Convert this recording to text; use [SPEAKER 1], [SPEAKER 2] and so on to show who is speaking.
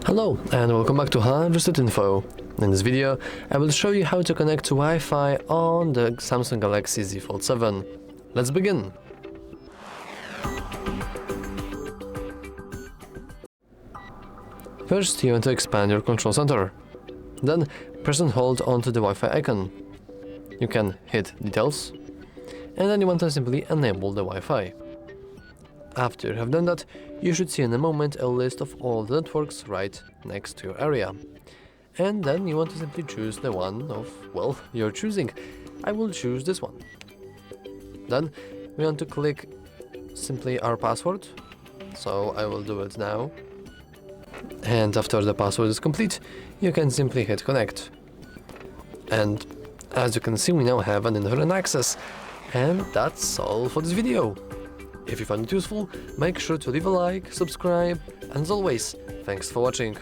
[SPEAKER 1] Hello and welcome back to HardReset.Info. In this video, I will show you how to connect to Wi-Fi on the Samsung Galaxy Z Fold 7. Let's begin! First, you want to expand your control center. Then, press and hold onto the Wi-Fi icon. You can hit Details, and then you want to simply enable the Wi-Fi. After you have done that, you should see in a moment a list of all the networks right next to your area. And then you want to simply choose the one of, well, your choosing. I will choose this one. Then we want to click simply our password, so I will do it now. And after the password is complete, you can simply hit connect. And as you can see, we now have an internet access. And that's all for this video. If you found it useful, make sure to leave a like, subscribe, and as always, thanks for watching.